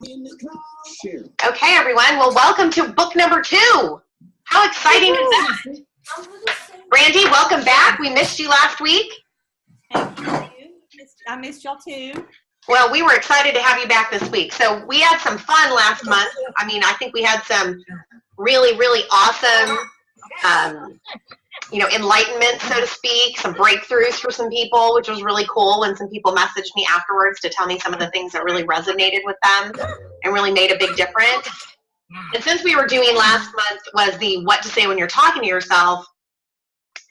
Okay, everyone. Well, welcome to book number 2. How exciting is that? Brandy, welcome back. We missed you last week. Thank you. I missed y'all too. Well, we were excited to have you back this week. So we had some fun last month. I mean, I think we had some really, really awesome, enlightenment, so to speak, some breakthroughs for some people, which was really cool when some people messaged me afterwards to tell me some of the things that really resonated with them and really made a big difference. And since we were doing last month was the what to say when you're talking to yourself,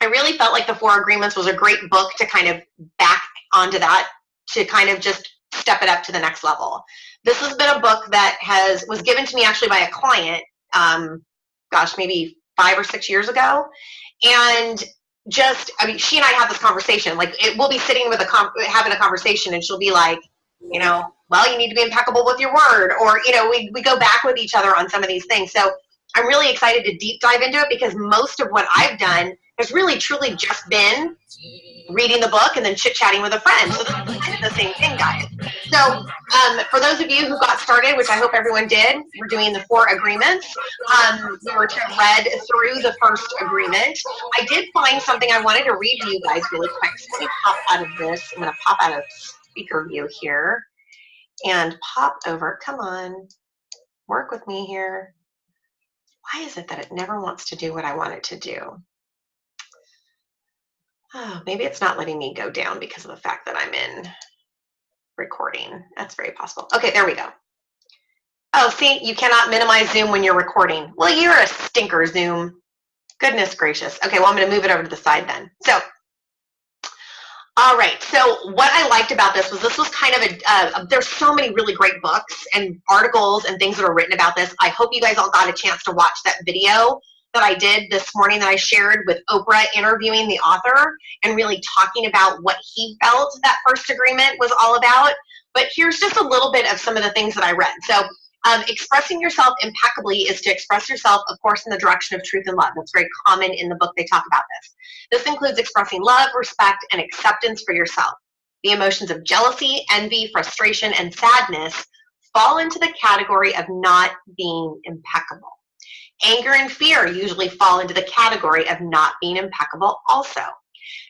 I really felt like the 4 Agreements was a great book to kind of back onto that, to kind of just step it up to the next level. This has been a book that was given to me actually by a client, maybe 5 or 6 years ago. And she and I had this conversation, we'll be sitting with having a conversation, and she'll be like, well, you need to be impeccable with your word, or, we go back with each other on some of these things. So I'm really excited to deep dive into it, because most of what I've done has really truly just been reading the book and then chit-chatting with a friend. So this is kind of the same thing, guys. So for those of you who got started, which I hope everyone did, we're doing the 4 Agreements. We were read through the first agreement. I did find something I wanted to read to you guys really quick. So let me pop out of this. I'm going to pop out of speaker view here and pop over. Come on. Work with me here. Why is it that it never wants to do what I want it to do? Oh, maybe it's not letting me go down because of the fact that I'm in recording. That's very possible. Okay, there we go. Oh, see, you cannot minimize Zoom when you're recording. Well, you're a stinker, Zoom. Goodness gracious. Okay, well, I'm going to move it over to the side then. So, all right. So what I liked about this was kind of there's so many really great books and articles and things that are written about this. I hope you guys all got a chance to watch that video that I did this morning that I shared with Oprah interviewing the author and really talking about what he felt that first agreement was all about. But here's just a little bit of some of the things that I read. So expressing yourself impeccably is to express yourself, of course, in the direction of truth and love. That's very common in the book. They talk about this. This includes expressing love, respect, and acceptance for yourself. The emotions of jealousy, envy, frustration, and sadness fall into the category of not being impeccable. Anger and fear usually fall into the category of not being impeccable also.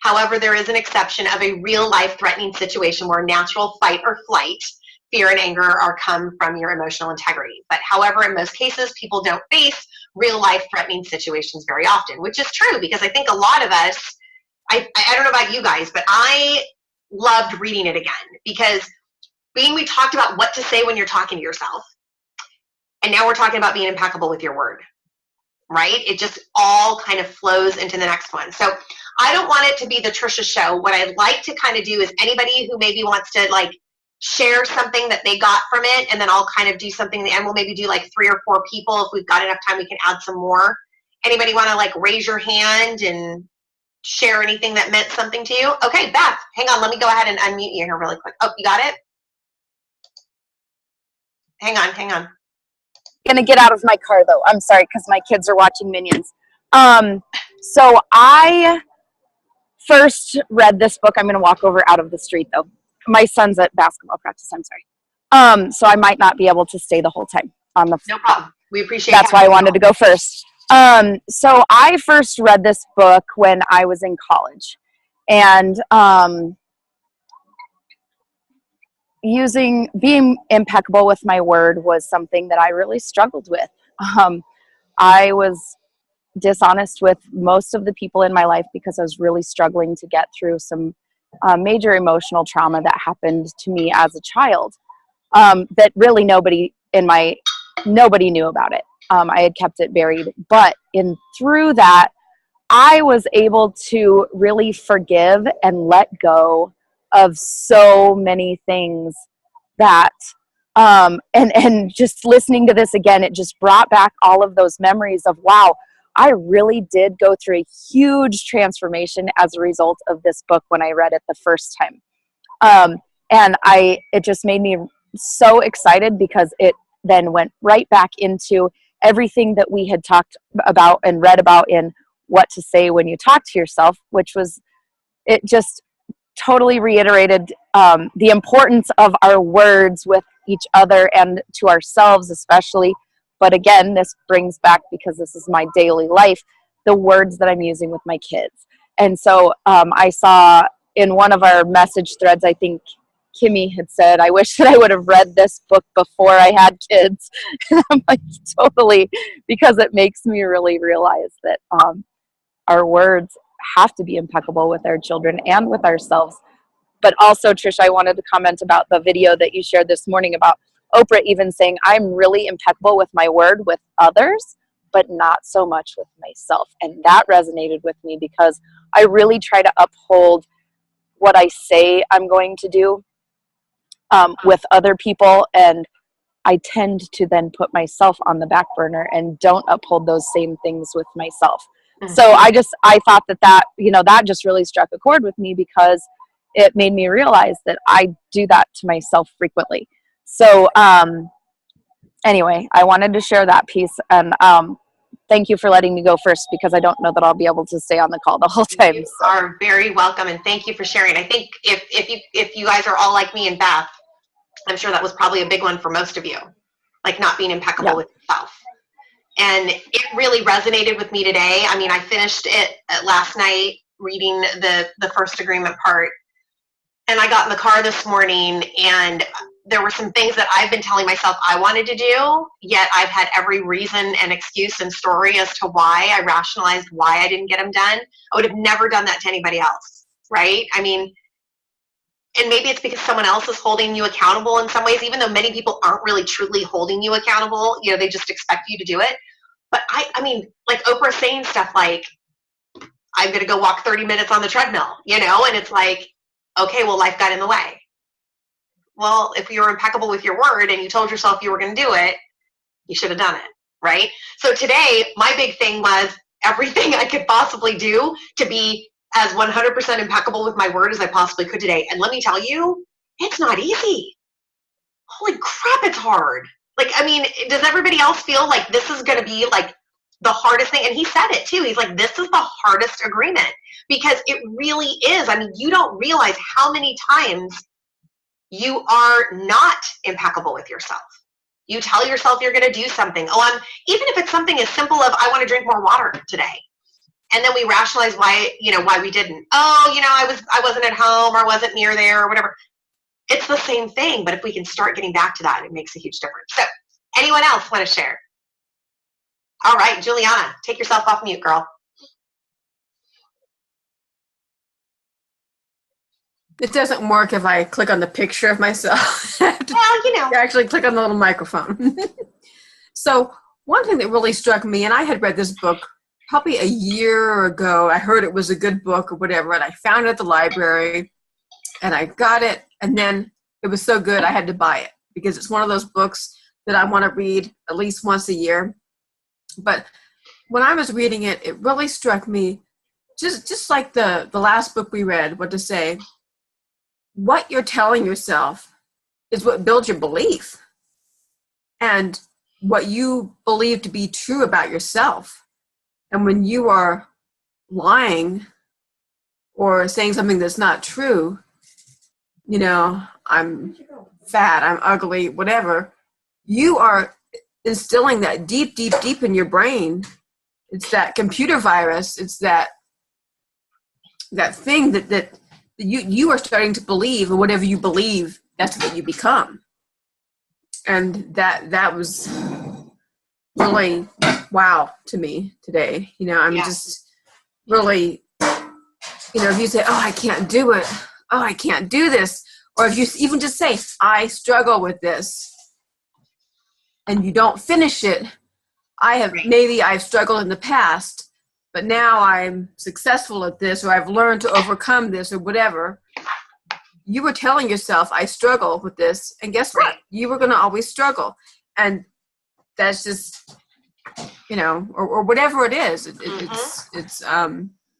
However, there is an exception of a real life-threatening situation where natural fight or flight, fear and anger come from your emotional integrity. But however, in most cases, people don't face real life-threatening situations very often, which is true because I think a lot of us, I don't know about you guys, but I loved reading it again because we talked about what to say when you're talking to yourself. And now we're talking about being impeccable with your word. Right? It just all kind of flows into the next one. So I don't want it to be the Trisha show. What I'd like to kind of do is anybody who maybe wants to share something that they got from it, and then I'll kind of do something, and we'll maybe do 3 or 4 people. If we've got enough time, we can add some more. Anybody want to raise your hand and share anything that meant something to you? Okay, Beth, hang on. Let me go ahead and unmute you here really quick. Oh, you got it? Hang on. Gonna get out of my car though. I'm sorry because my kids are watching Minions. So I first read this book. I'm gonna walk over out of the street though. My son's at basketball practice. I'm sorry. So I might not be able to stay the whole time on the. No problem. We appreciate. That's why I wanted to go first. So I first read this book when I was in college, and being impeccable with my word was something that I really struggled with. I was dishonest with most of the people in my life because I was really struggling to get through some major emotional trauma that happened to me as a child, that really nobody knew about it. I had kept it buried, but through that, I was able to really forgive and let go of so many things that, and just listening to this again, it just brought back all of those memories of, wow, I really did go through a huge transformation as a result of this book when I read it the first time. And it just made me so excited because it then went right back into everything that we had talked about and read about in What to Say When You Talk to Yourself, which was, it just totally reiterated the importance of our words with, each other and to ourselves especially. But again, this brings back, because this is my daily life, the words that I'm using with my kids. And so I saw in one of our message threads, I think Kimmy had said, I wish that I would have read this book before I had kids. And I'm like, totally, because it makes me really realize that our words have to be impeccable with our children and with ourselves. But also, Trish, I wanted to comment about the video that you shared this morning about Oprah even saying, I'm really impeccable with my word with others, but not so much with myself. And that resonated with me, because I really try to uphold what I say I'm going to do with other people. And I tend to then put myself on the back burner and don't uphold those same things with myself. So I thought that, that just really struck a chord with me, because it made me realize that I do that to myself frequently. So anyway, I wanted to share that piece, and thank you for letting me go first, because I don't know that I'll be able to stay on the call the whole time. You are very welcome, and thank you for sharing. I think if you guys are all like me and Beth, I'm sure that was probably a big one for most of you, like not being impeccable with yourself. And it really resonated with me today. I mean, I finished it last night reading the first agreement part, and I got in the car this morning, and there were some things that I've been telling myself I wanted to do, yet I've had every reason and excuse and story as to why. I rationalized why I didn't get them done. I would have never done that to anybody else, right? I mean, and maybe it's because someone else is holding you accountable in some ways, even though many people aren't really truly holding you accountable. They just expect you to do it. But I mean, like Oprah saying stuff like, I'm going to go walk 30 minutes on the treadmill, and it's like, okay, well, life got in the way. Well, if you were impeccable with your word and you told yourself you were going to do it, you should have done it, right? So today, my big thing was everything I could possibly do to be as 100% impeccable with my word as I possibly could today. And let me tell you, it's not easy. Holy crap, it's hard. Like, I mean, does everybody else feel like this is going to be like the hardest thing? And he said it too. He's like, this is the hardest agreement, because it really is. I mean, you don't realize how many times you are not impeccable with yourself. You tell yourself you're going to do something. Even if it's something as simple of, I want to drink more water today. And then we rationalize why we didn't. I wasn't at home, or wasn't near there, or whatever. It's the same thing, but if we can start getting back to that, it makes a huge difference. So, anyone else want to share? All right, Juliana, take yourself off mute, girl. It doesn't work if I click on the picture of myself. Well, actually click on the little microphone. So one thing that really struck me, and I had read this book probably a year ago. I heard it was a good book or whatever, and I found it at the library, and I got it, and then it was so good I had to buy it, because it's one of those books that I want to read at least once a year. But when I was reading it, it really struck me, just like the last book we read, what to say, what you're telling yourself is what builds your belief. And what you believe to be true about yourself. And when you are lying or saying something that's not true, I'm fat, I'm ugly, whatever, you are instilling that deep, deep, deep in your brain. It's that computer virus. It's that thing that you are starting to believe, and whatever you believe, that's what you become. And that was really wow to me today. Just really, if you say, oh, I can't do it. Oh, I can't do this. Or if you even just say, I struggle with this, and you don't finish it, maybe I've struggled in the past, but now I'm successful at this, or I've learned to overcome this, or whatever. You were telling yourself, I struggle with this, and guess what? You were going to always struggle. And that's just, or whatever it is. It's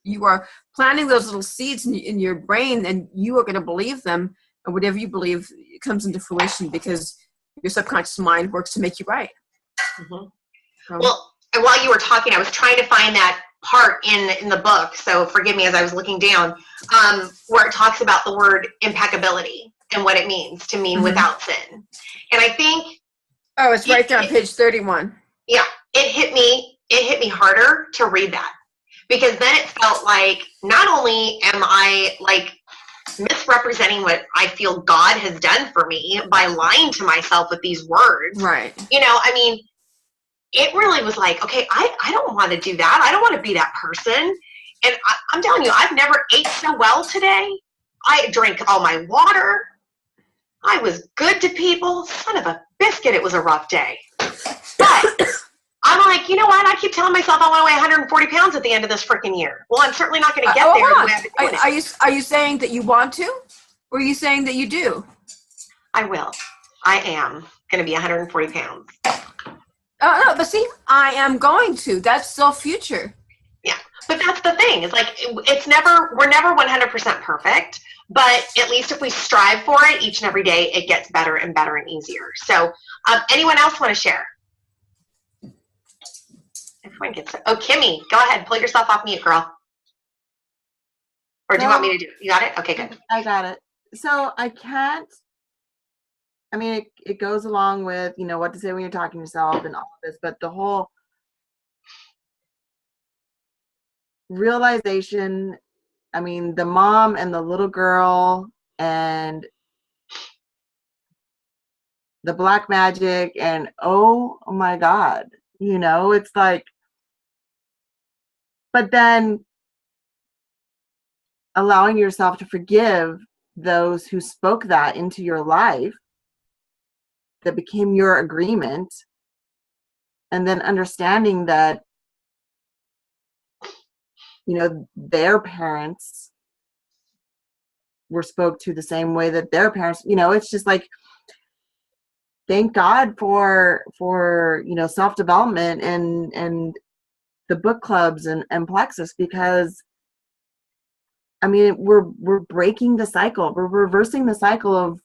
you are planting those little seeds in your brain, and you are going to believe them, and whatever you believe comes into fruition, because your subconscious mind works to make you right. Well, and while you were talking, I was trying to find that part in the book, so forgive me as I was looking down, where it talks about the word impeccability. and what it means to mean Mhm. without sin. And I think Oh, it's right there on page 31. yeah, it hit me harder to read that, because then it felt like not only am I like misrepresenting what I feel God has done for me by lying to myself with these words. Right. I mean, it really was like, okay, I don't want to do that. I don't want to be that person. And I'm telling you, I've never ate so well today. I drank all my water. I was good to people. Son of a biscuit, it was a rough day. But I'm like, you know what? I keep telling myself I want to weigh 140 pounds at the end of this freaking year. Well, I'm certainly not going to get there the way I've been doing it. Are you saying that you want to? Or are you saying that you do? I will. I am going to be 140 pounds. No, but see, I am going to. That's still future. Yeah, but that's the thing. It's like we're never 100% perfect, but at least if we strive for it each and every day, it gets better and better and easier. So, anyone else want to share? Everyone gets it. Oh, Kimmy, go ahead. Pull yourself off mute, girl. Or do you want me to do it? You got it? Okay, good. I got it. So I can't. I mean, it goes along with, what to say when you're talking to yourself and all of this, but the whole realization, I mean, the mom and the little girl and the black magic and oh my God, it's like, but then allowing yourself to forgive those who spoke that into your life that became your agreement, and then understanding that their parents were spoke to the same way that their parents, it's just like, thank God for self-development and the book clubs and Plexus, because I mean we're breaking the cycle, we're reversing the cycle of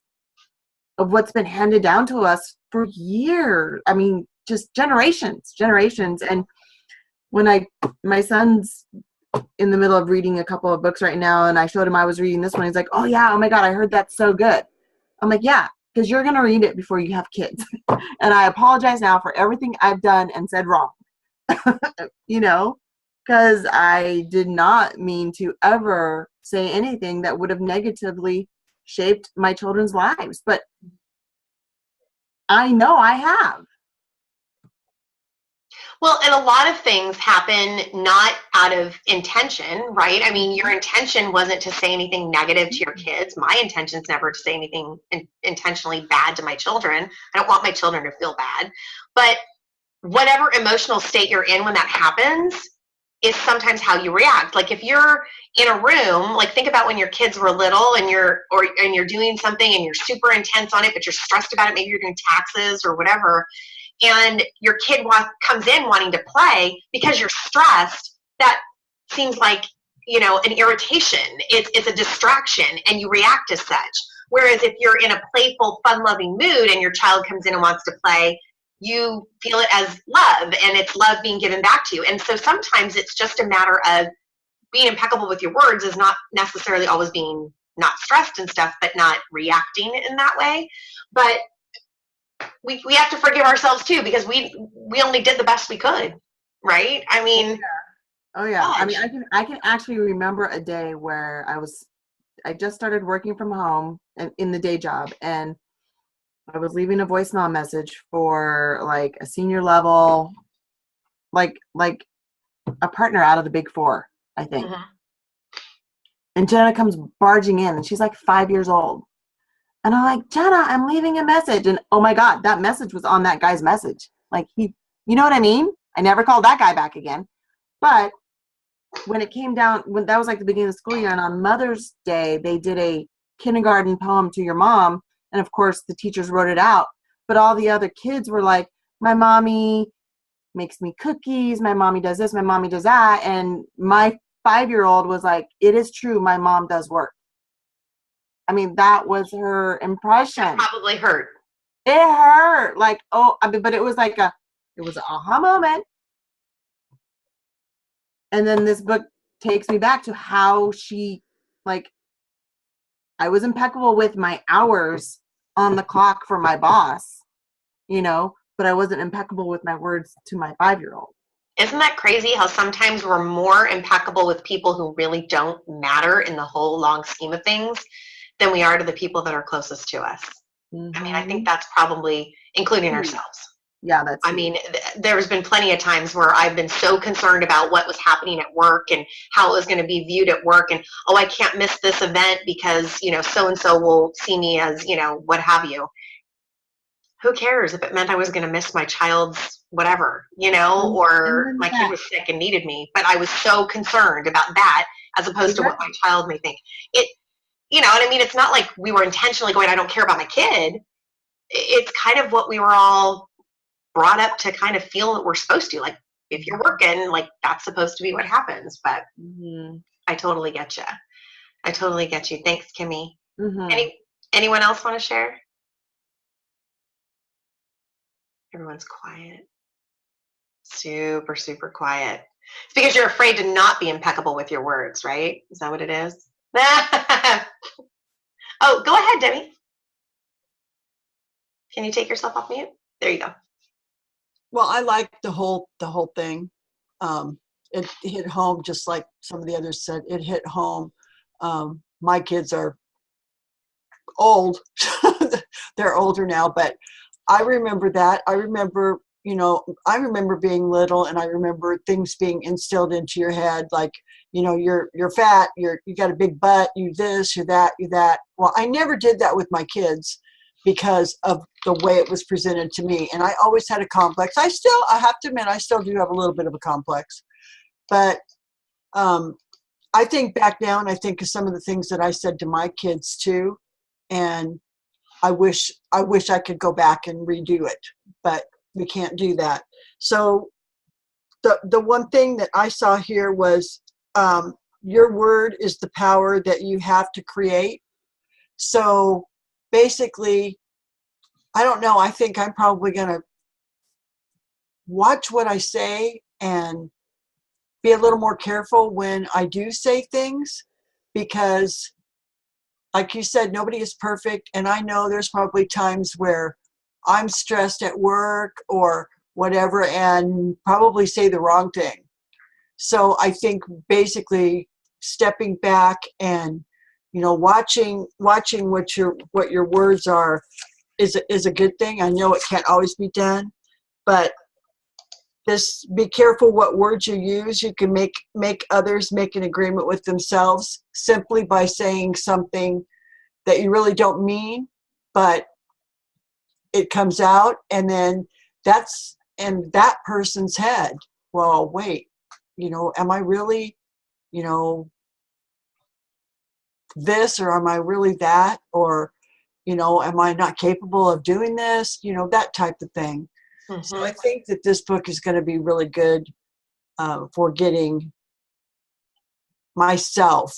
what's been handed down to us for years. I mean, just generations. And when my son's in the middle of reading a couple of books right now, and I showed him I was reading this one, he's like, oh yeah, oh my God, I heard that's so good. I'm like, yeah, because you're going to read it before you have kids. And I apologize now for everything I've done and said wrong, because I did not mean to ever say anything that would have negatively shaped my children's lives. But I know I have. Well, and a lot of things happen not out of intention, right? I mean, your intention wasn't to say anything negative to your kids. My intention's never to say anything intentionally bad to my children. I don't want my children to feel bad. But whatever emotional state you're in when that happens is sometimes how you react. Like if you're in a room, like think about when your kids were little and you're doing something and you're super intense on it, but you're stressed about it. Maybe you're doing taxes or whatever. And your kid comes in wanting to play because you're stressed, that seems like, an irritation. It's a distraction and you react as such. Whereas if you're in a playful, fun-loving mood and your child comes in and wants to play, you feel it as love, and it's love being given back to you. And so sometimes it's just a matter of being impeccable with your words is not necessarily always being not stressed and stuff, but not reacting in that way. But we have to forgive ourselves too, because we only did the best we could, right? I mean, oh yeah. Gosh. I mean, I can actually remember a day where I just started working from home and in the day job, and I was leaving a voicemail message for like a senior level, like a partner out of the Big Four, I think. Mm-hmm. And Jenna comes barging in, and she's like 5 years old. And I'm like, Jenna, I'm leaving a message. And oh my God, that message was on that guy's message. Like you know what I mean? I never called that guy back again. But when it came down, when that was like the beginning of the school year, and on Mother's Day, they did a kindergarten poem to your mom. And of course the teachers wrote it out. But all the other kids were like, my mommy makes me cookies. My mommy does this. My mommy does that. And my 5-year-old was like, it is true. My mom does work. I mean, that was her impression. That probably hurt. It hurt. Like, oh, I mean, but it was like it was an aha moment. And then this book takes me back to how she, like, I was impeccable with my hours on the clock for my boss, you know, but I wasn't impeccable with my words to my 5-year-old. Isn't that crazy how sometimes we're more impeccable with people who really don't matter in the whole long scheme of things than we are to the people that are closest to us? I mean, I think that's probably including ourselves. Yeah, that's I mean, there's been plenty of times where I've been so concerned about what was happening at work and how it was going to be viewed at work, and oh, I can't miss this event because, you know, so and so will see me as, you know, what have you. Who cares if it meant I was going to miss my child's whatever, you know, or my kid was sick and needed me, but I was so concerned about that as opposed to what my child may think. It, you know, and I mean, it's not like we were intentionally going, I don't care about my kid. It's kind of what we were all brought up to kind of feel that we're supposed to. Like, if you're working, like, that's supposed to be what happens. But I totally get you. I totally get you. Thanks, Kimmy. Anyone else want to share? Everyone's quiet. Super, super quiet. It's because you're afraid to not be impeccable with your words, right? Is that what it is? Oh, go ahead, Debbie. Can you take yourself off mute? There you go. Well, I like the whole thing. It hit home, just like some of the others said. It hit home. My kids are old. They're older now, but I remember that. I remember, you know, I remember being little, and I remember things being instilled into your head, like, you know, you're fat, you got a big butt, you this, you that, you that. Well, I never did that with my kids because of the way it was presented to me, and I always had a complex. I have to admit, I still do have a little bit of a complex, but I think back now, and I think of some of the things that I said to my kids too, and I wish I could go back and redo it, but we can't do that. So the one thing that I saw here was your word is the power that you have to create. So basically, I don't know, I think I'm probably going to watch what I say and be a little more careful when I do say things, because like you said, nobody is perfect. And I know there's probably times where I'm stressed at work or whatever and probably say the wrong thing. So I think basically stepping back and, you know, watching what your words are is a good thing. I know it can't always be done, but just be careful what words you use. You can make others make an agreement with themselves simply by saying something that you really don't mean, but it comes out, and then that's in that person's head. Well, wait, you know, am I really, you know, this, or am I really that, or, you know, am I not capable of doing this, you know, that type of thing. So I think that this book is going to be really good for getting myself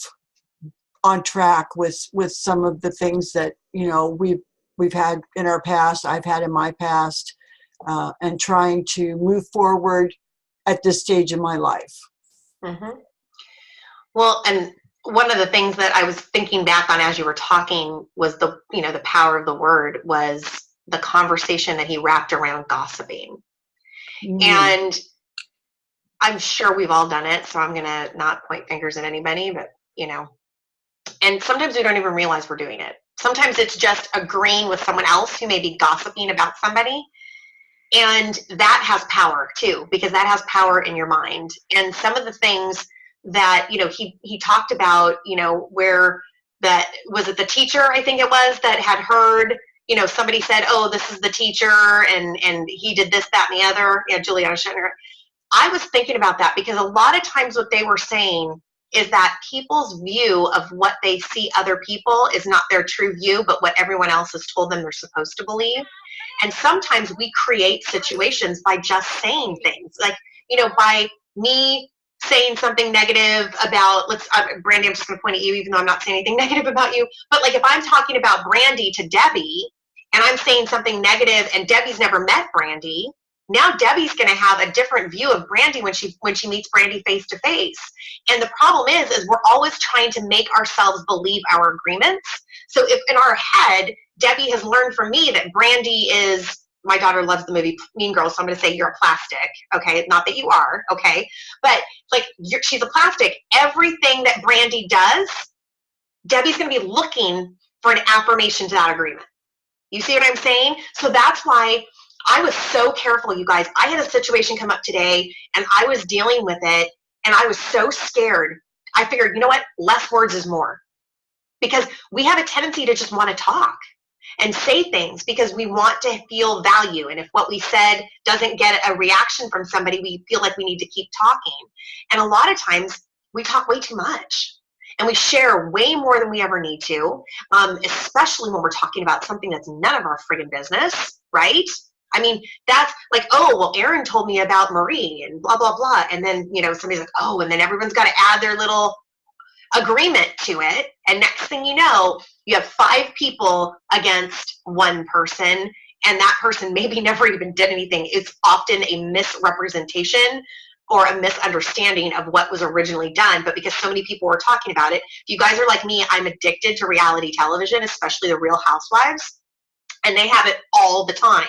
on track with some of the things that, you know, we've had in our past, I've had in my past, and trying to move forward at this stage in my life. Well, and one of the things that I was thinking back on as you were talking was the power of the word was the conversation that he wrapped around gossiping. And I'm sure we've all done it, so I'm going to not point fingers at anybody, but, you know, and sometimes we don't even realize we're doing it. Sometimes it's just agreeing with someone else who may be gossiping about somebody. And that has power too, because that has power in your mind. And some of the things that, you know, he talked about, you know, where that was it the teacher, I think it was, that had heard, you know, somebody said, oh, this is the teacher, and he did this, that, and the other. Yeah, Juliana Schenner. I was thinking about that because a lot of times what they were saying is that people's view of what they see other people is not their true view, but what everyone else has told them they're supposed to believe. And sometimes we create situations by just saying things. Like, you know, by me saying something negative about, Brandy, I'm just going to point at you, even though I'm not saying anything negative about you. But like if I'm talking about Brandy to Debbie, and I'm saying something negative, and Debbie's never met Brandy, now Debbie's going to have a different view of Brandy when she meets Brandy face to face. And the problem is we're always trying to make ourselves believe our agreements. So if in our head, Debbie has learned from me that Brandy is, my daughter loves the movie Mean Girls, so I'm going to say you're a plastic, okay? Not that you are, okay? But like she's a plastic. Everything that Brandy does, Debbie's going to be looking for an affirmation to that agreement. You see what I'm saying? So that's why I was so careful, you guys. I had a situation come up today, and I was dealing with it, and I was so scared. I figured, you know what? Less words is more. Because we have a tendency to just want to talk and say things because we want to feel value. And if what we said doesn't get a reaction from somebody, we feel like we need to keep talking. And a lot of times we talk way too much and we share way more than we ever need to, especially when we're talking about something that's none of our friggin' business, right? I mean, that's like, oh, well, Erin told me about Marie and blah, blah, blah. And then, you know, somebody's like, oh, and then everyone's got to add their little agreement to it. And next thing you know, you have 5 people against one person, and that person maybe never even did anything. It's often a misrepresentation or a misunderstanding of what was originally done. But because so many people were talking about it, if you guys are like me, I'm addicted to reality television, especially the Real Housewives, and they have it all the time,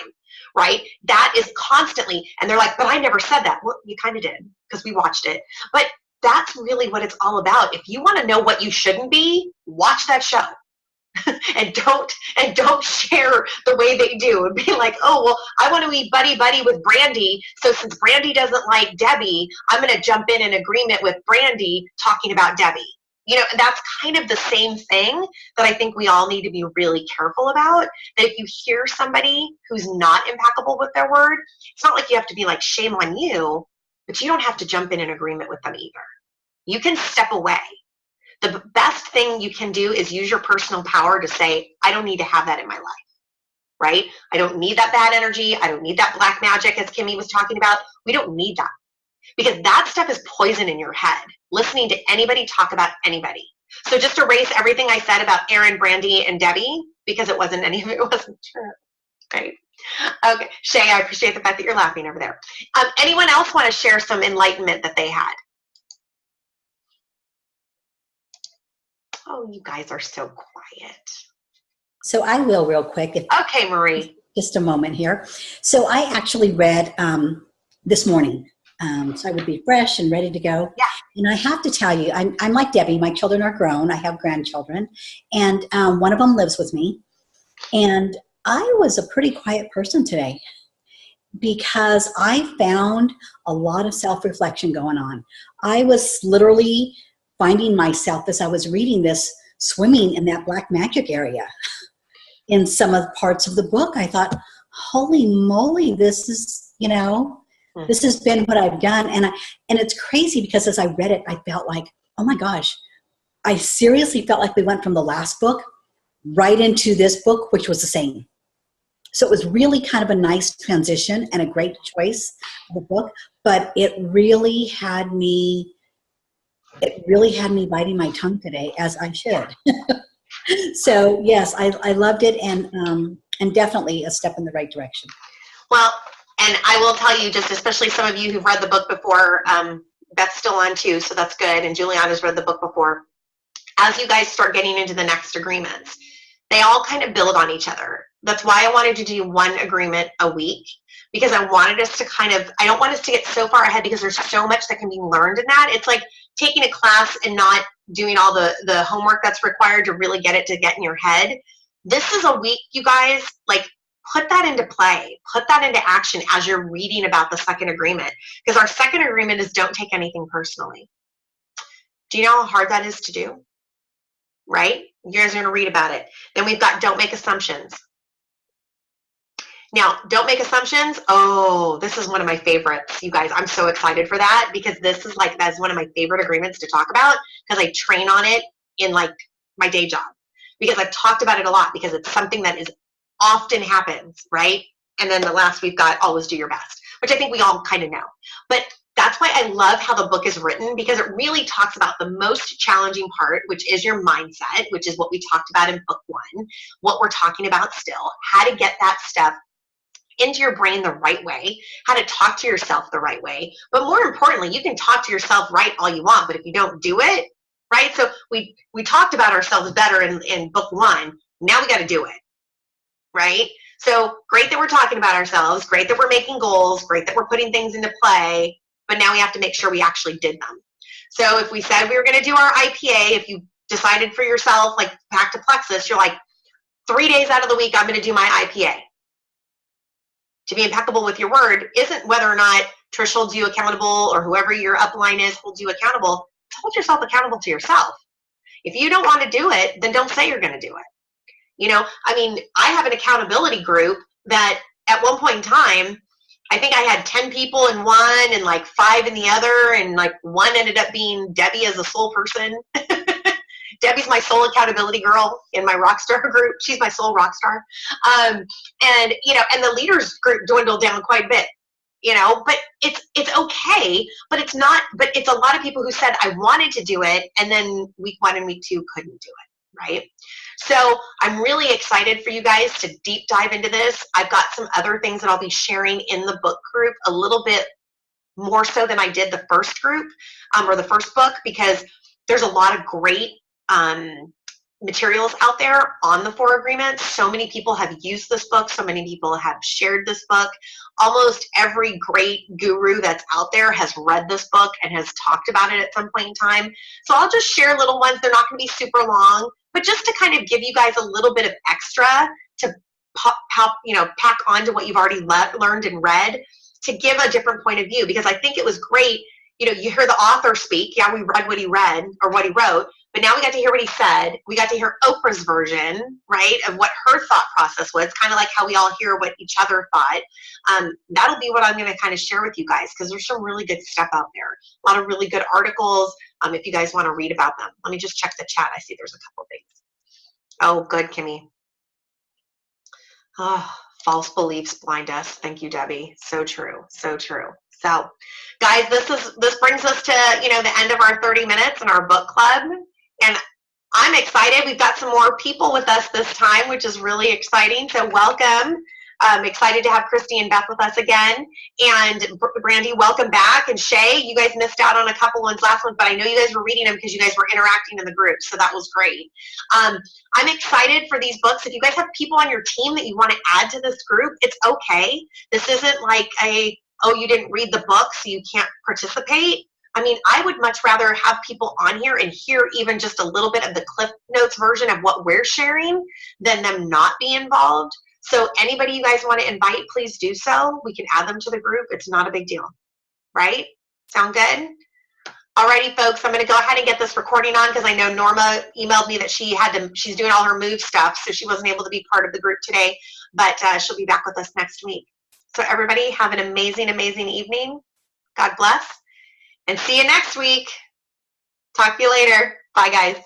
right? That is constantly, and they're like, but I never said that. Well, you kind of did because we watched it. But that's really what it's all about. If you want to know what you shouldn't be, watch that show. and don't share the way they do and be like, oh, well, I want to be buddy with Brandy, so since Brandy doesn't like Debbie, I'm going to jump in agreement with Brandy talking about Debbie. You know, that's kind of the same thing that I think we all need to be really careful about, that if you hear somebody who's not impeccable with their word, it's not like you have to be like, shame on you, but you don't have to jump in agreement with them either. You can step away. The best thing you can do is use your personal power to say, I don't need to have that in my life, right? I don't need that bad energy. I don't need that black magic, as Kimmy was talking about. We don't need that because that stuff is poison in your head, listening to anybody talk about anybody. So just erase everything I said about Erin, Brandy, and Debbie because it wasn't any of it wasn't true, right? Okay, Shay, I appreciate the fact that you're laughing over there. Anyone else want to share some enlightenment that they had? Oh, you guys are so quiet. So I will real quick. Okay, Marie. Just a moment here. So I actually read this morning. So I would be fresh and ready to go. Yeah. And I have to tell you, I'm like Debbie. My children are grown. I have grandchildren. And one of them lives with me. And I was a pretty quiet person today because I found a lot of self-reflection going on. I was literally finding myself as I was reading this, swimming in that black magic area. In some of the parts of the book, I thought, holy moly, this is, you know, this has been what I've done. And it's crazy because as I read it, I felt like, oh my gosh, I seriously felt like we went from the last book right into this book, which was the same. So it was really kind of a nice transition and a great choice of the book, but it really had me biting my tongue today, as I should. So yes, I loved it, and definitely a step in the right direction. Well, and I will tell you, just especially some of you who've read the book before, Beth's still on too, so that's good, and Juliana's read the book before. As you guys start getting into the next agreements, they all kind of build on each other. That's why I wanted to do one agreement a week, because I wanted us to I don't want us to get so far ahead because there's so much that can be learned in that. It's like taking a class and not doing all the homework that's required to really get it to get in your head. This is a week, you guys, like put that into play, put that into action as you're reading about the second agreement, because our second agreement is don't take anything personally. Do you know how hard that is to do? Right? You guys are going to read about it. Then we've got don't make assumptions. Now, don't make assumptions. Oh, this is one of my favorites, you guys. I'm so excited for that because that's one of my favorite agreements to talk about because I train on it in like my day job because I've talked about it a lot because it's something that is often happens, right? And then the last we've got always do your best, which I think we all kind of know. But that's why I love how the book is written because it really talks about the most challenging part, which is your mindset, which is what we talked about in book 1, what we're talking about still, how to get that stuff into your brain the right way, how to talk to yourself the right way. But more importantly, you can talk to yourself right all you want, but if you don't do it, right? So we talked about ourselves better in book 1. Now we got to do it, right? So great that we're talking about ourselves, great that we're making goals, great that we're putting things into play, but now we have to make sure we actually did them. So if we said we were going to do our IPA, if you decided for yourself, like back to Plexus, you're like, 3 days out of the week, I'm going to do my IPA. To be impeccable with your word isn't whether or not Trish holds you accountable or whoever your upline is holds you accountable. Hold yourself accountable to yourself. If you don't want to do it, then don't say you're going to do it. You know, I mean, I have an accountability group that at one point in time, I think I had 10 people in one and like 5 in the other, and like one ended up being Debbie as a sole person. Debbie's my sole accountability girl in my rock star group. She's my sole rock star. And, you know, and the leaders group dwindled down quite a bit, you know, but it's okay, but it's not, but it's a lot of people who said, I wanted to do it. And then week 1 and week 2 couldn't do it. Right. So I'm really excited for you guys to deep dive into this. I've got some other things that I'll be sharing in the book group a little bit more so than I did the first group or the first book, because there's a lot of great materials out there on the 4 agreements. So many people have used this book. So many people have shared this book. Almost every great guru that's out there has read this book and has talked about it at some point in time. So I'll just share little ones. They're not going to be super long, but just to kind of give you guys a little bit of extra to pack onto what you've already learned and read, to give a different point of view, because I think it was great. You know, you hear the author speak. Yeah, we read what he read or what he wrote, but now we got to hear what he said. We got to hear Oprah's version, right, of what her thought process was, kind of like how we all hear what each other thought. That'll be what I'm going to kind of share with you guys, because there's some really good stuff out there. A lot of really good articles if you guys want to read about them. Let me just check the chat. I see there's a couple things. Oh, good, Kimmy. Oh, false beliefs blind us. Thank you, Debbie. So true. So true. So, guys, this brings us to, you know, the end of our 30 minutes in our book club, and I'm excited. We've got some more people with us this time, which is really exciting. So, welcome. I'm excited to have Christy and Beth with us again, and Brandy, welcome back. And Shay, you guys missed out on a couple ones last month, but I know you guys were reading them because you guys were interacting in the group, so that was great. I'm excited for these books. If you guys have people on your team that you want to add to this group, it's okay. This isn't like oh, you didn't read the book, so you can't participate. I mean, I would much rather have people on here and hear even just a little bit of the Cliff Notes version of what we're sharing than them not be involved. So anybody you guys want to invite, please do so. We can add them to the group. It's not a big deal, right? Sound good? Alrighty, folks, I'm going to go ahead and get this recording on, because I know Norma emailed me that she's doing all her move stuff, so she wasn't able to be part of the group today, but she'll be back with us next week. So everybody, have an amazing, amazing evening. God bless, and see you next week. Talk to you later. Bye, guys.